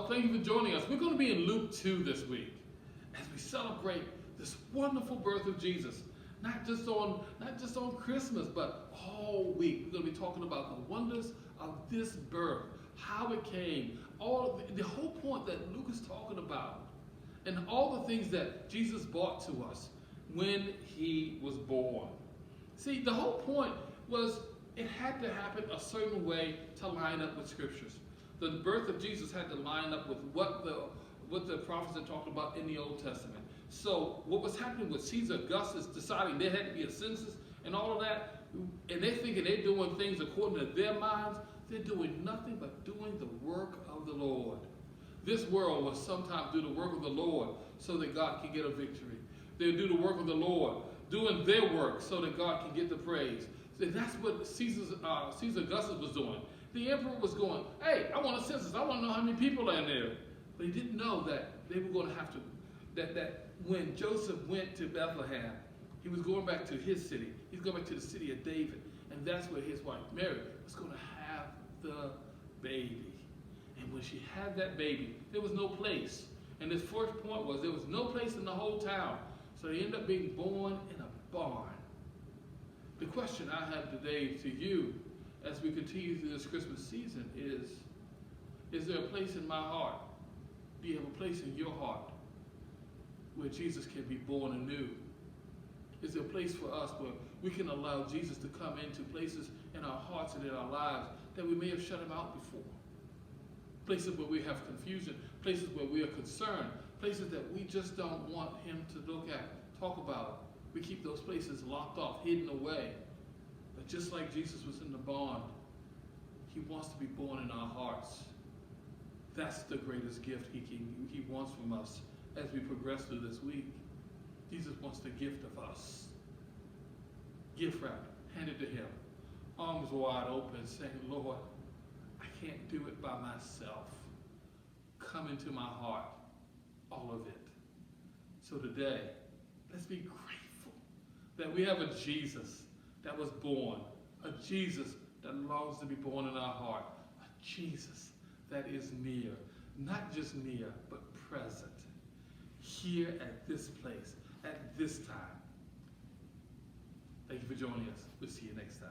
thank you for joining us. We're going to be in Luke 2 this week as we celebrate this wonderful birth of Jesus. Not just on Christmas, but all week. We're going to be talking about the wonders of this birth, how it came, the whole point that Luke is talking about, and all the things that Jesus brought to us when he was born. See, the whole point was it had to happen a certain way to line up with scriptures. The birth of Jesus had to line up with what the prophets had talked about in the Old Testament. So what was happening with Caesar Augustus deciding there had to be a census and all of that, and they're thinking they're doing things according to their minds, they're doing nothing but doing the work of the Lord. This world will sometimes do the work of the Lord so that God can get a victory. They'll do the work of the Lord, doing their work so that God can get the praise. So that's what Caesar Augustus was doing. The emperor was going, hey, I want a census. I want to know how many people are in there. But he didn't know that they were going to have to, that when Joseph went to Bethlehem, he was going back to his city. He's going back to the city of David. And that's where his wife, Mary, was going to have the baby. And when she had that baby, there was no place. And his first point was there was no place in the whole town. So he ended up being born in a barn. The question I have today to you as we continue through this Christmas season is there a place in my heart? Do you have a place in your heart where Jesus can be born anew? Is there a place for us where we can allow Jesus to come into places in our hearts and in our lives that we may have shut him out before? Places where we have confusion, places where we are concerned, places that we just don't want him to look at, talk about. We keep those places locked off, hidden away. But just like Jesus was in the barn, he wants to be born in our hearts. That's the greatest gift he wants from us as we progress through this week. Jesus wants the gift of us. Gift wrap, hand it to him. Arms wide open, saying, Lord, I can't do it by myself. Come into my heart, all of it. So today, let's be grateful that we have a Jesus that was born, a Jesus that longs to be born in our heart, a Jesus that is near, not just near, but present, here at this place, at this time. Thank you for joining us. We'll see you next time.